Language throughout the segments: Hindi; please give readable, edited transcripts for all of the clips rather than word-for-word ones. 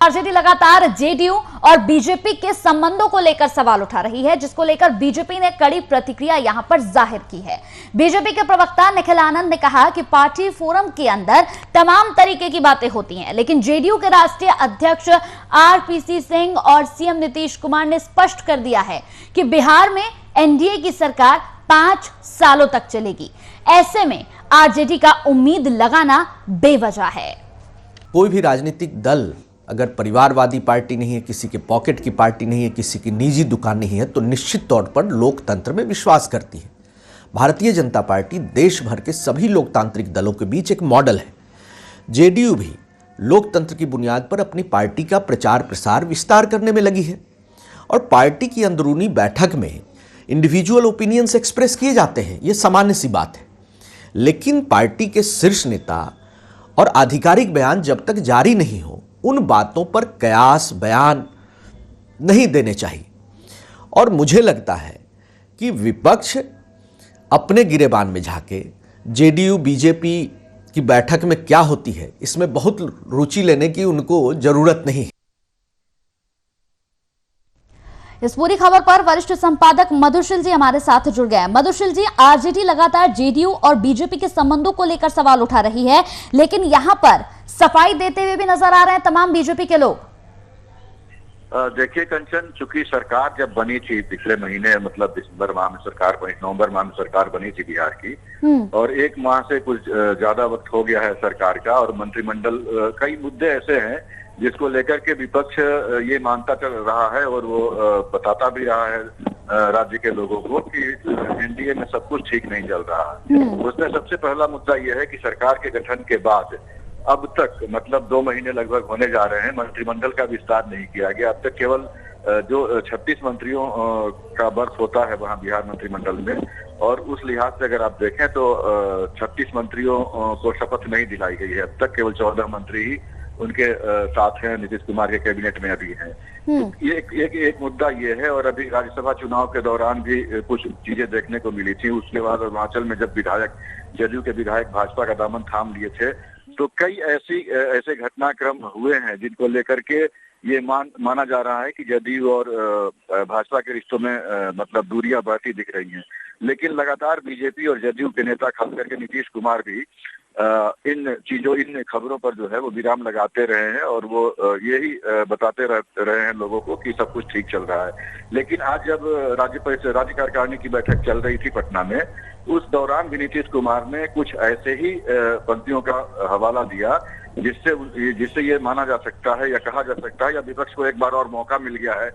आरजेडी लगातार जेडीयू और बीजेपी के संबंधों को लेकर सवाल उठा रही है, जिसको लेकर बीजेपी ने कड़ी प्रतिक्रिया यहां पर जाहिर की है। बीजेपी के प्रवक्ता निखिल आनंद ने कहा कि पार्टी फोरम के अंदर तमाम तरीके की बातें होती हैं, लेकिन जेडीयू के राष्ट्रीय अध्यक्ष आरपीसी सिंह और सीएम नीतीश कुमार ने स्पष्ट कर दिया है कि बिहार में एनडीए की सरकार 5 सालों तक चलेगी। ऐसे में आरजेडी का उम्मीद लगाना बेवजह है। कोई भी राजनीतिक दल अगर परिवारवादी पार्टी नहीं है, किसी के पॉकेट की पार्टी नहीं है, किसी की निजी दुकान नहीं है, तो निश्चित तौर पर लोकतंत्र में विश्वास करती है। भारतीय जनता पार्टी देश भर के सभी लोकतांत्रिक दलों के बीच एक मॉडल है। जेडीयू भी लोकतंत्र की बुनियाद पर अपनी पार्टी का प्रचार प्रसार विस्तार करने में लगी है और पार्टी की अंदरूनी बैठक में इंडिविजुअल ओपिनियंस एक्सप्रेस किए जाते हैं, ये सामान्य सी बात है। लेकिन पार्टी के शीर्ष नेता और आधिकारिक बयान जब तक जारी नहीं हो, उन बातों पर कयास बयान नहीं देने चाहिए। और मुझे लगता है कि विपक्ष अपने गिरेबान में झांके जेडीयू बीजेपी की बैठक में क्या होती है, इसमें बहुत रुचि लेने की उनको जरूरत नहीं है। इस पूरी खबर पर वरिष्ठ संपादक मधुशील जी हमारे साथ जुड़ गए हैं। मधुशील जी, आरजेडी लगातार जेडीयू और बीजेपी के संबंधों को लेकर सवाल उठा रही है, लेकिन यहां पर सफाई देते हुए भी नजर आ रहे हैं तमाम बीजेपी के लोग। देखिए कंचन, चूंकि सरकार जब बनी थी पिछले महीने, मतलब दिसंबर माह में सरकार बनी, नवंबर माह में सरकार बनी थी बिहार की, और 1 माह से कुछ ज्यादा वक्त हो गया है सरकार का, और मंत्रिमंडल कई मुद्दे ऐसे हैं जिसको लेकर के विपक्ष ये मानता चल रहा है और वो बताता भी रहा है राज्य के लोगों को कि एनडीए में सब कुछ ठीक नहीं चल रहा है। उसमें सबसे पहला मुद्दा ये है कि सरकार के गठन के बाद अब तक, मतलब 2 महीने लगभग होने जा रहे हैं, मंत्रिमंडल का विस्तार नहीं किया गया। अब तक केवल जो 36 मंत्रियों का बर्थ होता है वहां बिहार मंत्रिमंडल में, और उस लिहाज से अगर आप देखें तो 36 मंत्रियों को शपथ नहीं दिलाई गई है। अब तक केवल 14 मंत्री ही उनके साथ हैं, नीतीश कुमार के कैबिनेट में अभी हैं। तो ये एक मुद्दा ये है। और अभी राज्यसभा चुनाव के दौरान भी कुछ चीजें देखने को मिली थी। उसके बाद अरुणाचल में जब जेडीयू के विधायक भाजपा का दामन थाम लिए थे, तो कई ऐसे घटनाक्रम हुए हैं जिनको लेकर के ये माना जा रहा है कि जेडीयू और भाजपा के रिश्तों में मतलब दूरियां बढ़ती दिख रही हैं। लेकिन लगातार बीजेपी और जेडीयू के नेता, खास करके नीतीश कुमार भी इन खबरों पर जो है वो विराम लगाते रहे हैं, और वो यही बताते रहे हैं लोगों को कि सब कुछ ठीक चल रहा है। लेकिन आज जब राज्य कार्यकारिणी की बैठक चल रही थी पटना में, उस दौरान भी नीतीश कुमार ने कुछ ऐसे ही पंक्तियों का हवाला दिया जिससे ये माना जा सकता है या कहा जा सकता है या विपक्ष को एक बार और मौका मिल गया है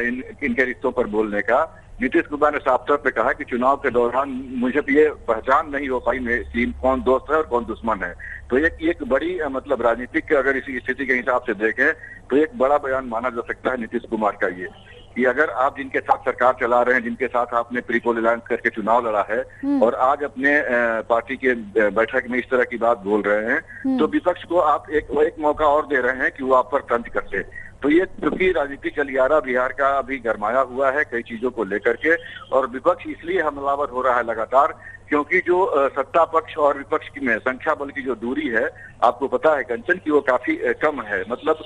इनके रिश्तों पर बोलने का। नीतीश कुमार ने साफ तौर पे कहा कि चुनाव के दौरान मुझे ये पहचान नहीं हो पाई कि कौन दोस्त है और कौन दुश्मन है। तो एक बड़ी मतलब राजनीतिक अगर इसी स्थिति के हिसाब से देखें तो एक बड़ा बयान माना जा सकता है नीतीश कुमार का ये, कि अगर आप जिनके साथ सरकार चला रहे हैं, जिनके साथ आपने प्री पोल अलायंस करके चुनाव लड़ा है, और आज अपने पार्टी के बैठक में इस तरह की बात बोल रहे हैं, तो विपक्ष को आप एक मौका और दे रहे हैं कि वो आप पर तंज करते। तो ये क्योंकि राजनीतिक गलियारा बिहार का अभी गरमाया हुआ है कई चीजों को लेकर के, और विपक्ष इसलिए हमलावर हो रहा है लगातार क्योंकि जो सत्ता पक्ष और विपक्ष की में संख्या बल की जो दूरी है, आपको पता है कंचन की वो काफी कम है। मतलब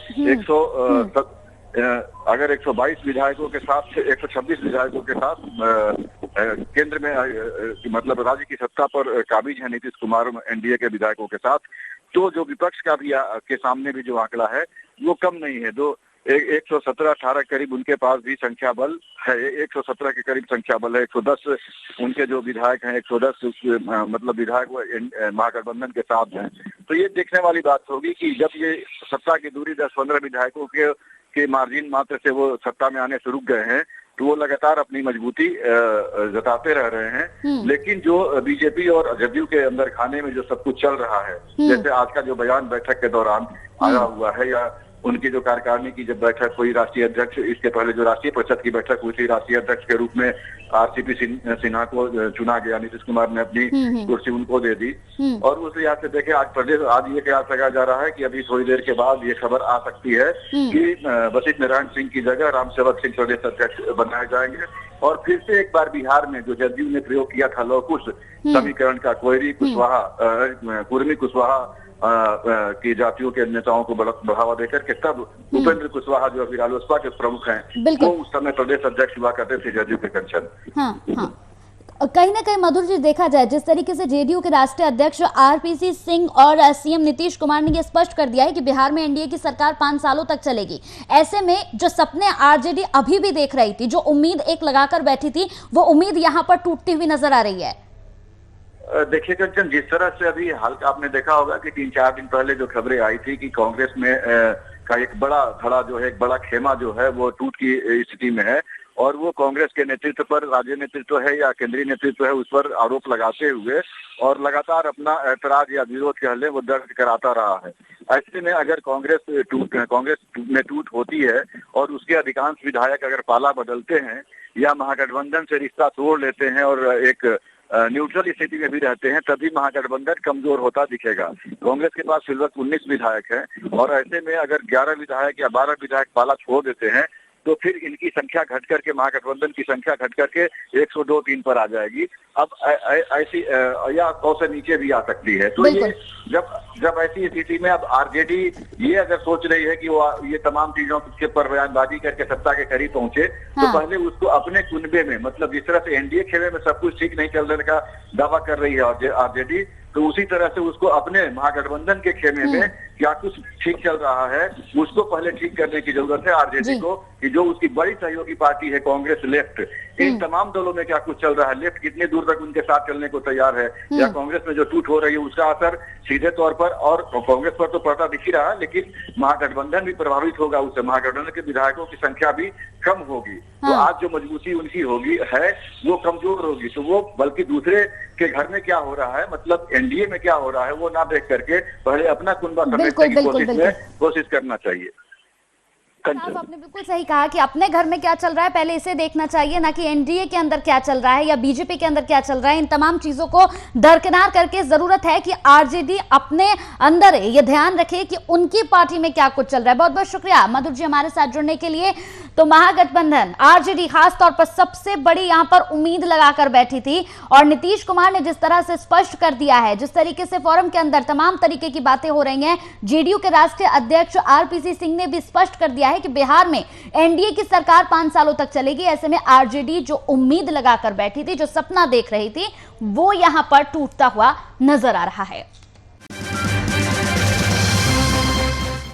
अगर 122 विधायकों के साथ 126 विधायकों के साथ केंद्र में मतलब राज्य की सत्ता पर काबिज है नीतीश कुमार एनडीए के विधायकों के साथ, तो जो विपक्ष का भी के सामने भी जो आंकड़ा है वो कम नहीं है। 117-18 करीब उनके पास भी संख्या बल है, 117 के करीब संख्या बल है। 110 उनके जो विधायक हैं, 110 मतलब विधायक महागठबंधन के साथ हैं। तो ये देखने वाली बात होगी कि जब ये सत्ता की दूरी 10-15 विधायकों के मार्जिन मात्र से वो सत्ता में आने से रुक गए हैं, तो वो लगातार अपनी मजबूती जताते रह रहे हैं। लेकिन जो बीजेपी और जेडीयू के अंदर खाने में जो सब कुछ चल रहा है, जैसे आज का जो बयान बैठक के दौरान आया हुआ है, या उनकी जो कार्यकारिणी की जब बैठक हुई, राष्ट्रीय अध्यक्ष, इसके पहले जो राष्ट्रीय परिषद की बैठक हुई थी, राष्ट्रीय अध्यक्ष के रूप में आरसीपी सिन्हा को चुना गया, नीतीश कुमार ने अपनी कुर्सी उनको दे दी। और उस लिहाज से देखें आज ये कयास लगाया जा रहा है कि अभी थोड़ी देर के बाद ये खबर आ सकती है कि वशिष्ठ नारायण सिंह की जगह रामसेवक सिंह प्रदेश अध्यक्ष बनाए जाएंगे, और फिर से एक बार बिहार में जो जेडीयू ने प्रयोग किया था लौह कुश समीकरण का, कुर्मी कुशवाहा की जातियों के नेताओं को बढ़ावा देकर के तब उपेंद्र कुशवाहा जो अभी रालोसपा के प्रमुख हैं वो उस समय प्रदेश अध्यक्ष हुआ करते थे जदयू के कंचन। हाँ हाँ, कहीं ना कहीं मधुर जी देखा जाए जिस तरीके से जेडीयू के राष्ट्रीय अध्यक्ष आरपीसी सिंह और सीएम नीतीश कुमार ने यह स्पष्ट कर दिया है कि बिहार में एनडीए की सरकार 5 सालों तक चलेगी। ऐसे में जो सपने आरजेडी अभी भी देख रही थी, जो उम्मीद एक लगाकर बैठी थी, वो उम्मीद यहाँ पर टूटती हुई नजर आ रही है। देखिए कंचन, जिस तरह से अभी हाल आपने देखा होगा कि 3-4 दिन पहले जो खबरें आई थी कि कांग्रेस में का एक बड़ा धड़ा जो है, एक बड़ा खेमा जो है वो टूट की स्थिति में है और वो कांग्रेस के नेतृत्व पर, राज्य नेतृत्व है या केंद्रीय नेतृत्व है, उस पर आरोप लगाते हुए और लगातार अपना ऐतराज या विरोध कह लें वो दर्ज कराता रहा है। ऐसे में अगर कांग्रेस में टूट होती है और उसके अधिकांश विधायक अगर पाला बदलते हैं या महागठबंधन से रिश्ता तोड़ लेते हैं और एक न्यूट्रल स्थिति में भी रहते हैं, तभी महागठबंधन कमजोर होता दिखेगा। कांग्रेस के पास फिलहाल 19 विधायक हैं और ऐसे में अगर 11 विधायक या 12 विधायक पाला छोड़ देते हैं तो फिर इनकी संख्या घट करके, महागठबंधन की संख्या घट करके 102-3 पर आ जाएगी। अब ऐसी या 100 से नीचे भी आ सकती है। तो ये जब ऐसी स्थिति में अब आरजेडी ये अगर सोच रही है कि वो ये तमाम चीजों के पर बयानबाजी करके सत्ता के करीब पहुंचे, तो पहले उसको अपने कुनबे में, मतलब जिस तरह से एनडीए खेमे में सब कुछ ठीक नहीं चलने का दावा कर रही है आरजेडी, तो उसी तरह से उसको अपने महागठबंधन के खेमे में क्या कुछ ठीक चल रहा है उसको पहले ठीक करने की जरूरत है आरजेडी को, कि जो उसकी बड़ी सहयोगी पार्टी है कांग्रेस, लेफ्ट, इन तमाम दलों में क्या कुछ चल रहा है, लेफ्ट कितने दूर तक उनके साथ चलने को तैयार है, या कांग्रेस में जो टूट हो रही है उसका असर सीधे तौर पर और कांग्रेस पर तो पड़ता दिख ही रहा है, लेकिन महागठबंधन भी प्रभावित होगा, उससे महागठबंधन के विधायकों की संख्या भी कम होगी। तो आज जो मजबूती उनकी होगी है वो कमजोर होगी, तो वो बल्कि दूसरे के घर में क्या हो रहा है, मतलब एनडीए में क्या हो रहा है, वो ना देख करके पहले अपना कुनबा समेटने की कोशिश करना चाहिए। आपने बिल्कुल सही कहा कि अपने घर में क्या चल रहा है पहले इसे देखना चाहिए, ना कि एनडीए के अंदर क्या चल रहा है या बीजेपी के अंदर क्या चल रहा है। इन तमाम चीजों को दरकिनार करके जरूरत है कि आरजेडी अपने अंदर ये ध्यान रखे कि उनकी पार्टी में क्या कुछ चल रहा है। बहुत बहुत शुक्रिया मधुर जी हमारे साथ जुड़ने के लिए। तो महागठबंधन आरजेडी खास तौर पर सबसे बड़ी यहां पर उम्मीद लगाकर बैठी थी और नीतीश कुमार ने जिस तरह से स्पष्ट कर दिया है, जिस तरीके से फोरम के अंदर तमाम तरीके की बातें हो रही हैं, जेडीयू के राष्ट्रीय अध्यक्ष आरपीसी सिंह ने भी स्पष्ट कर दिया है कि बिहार में एनडीए की सरकार 5 सालों तक चलेगी। ऐसे में आरजेडी जो उम्मीद लगाकर बैठी थी, जो सपना देख रही थी, वो यहां पर टूटता हुआ नजर आ रहा है।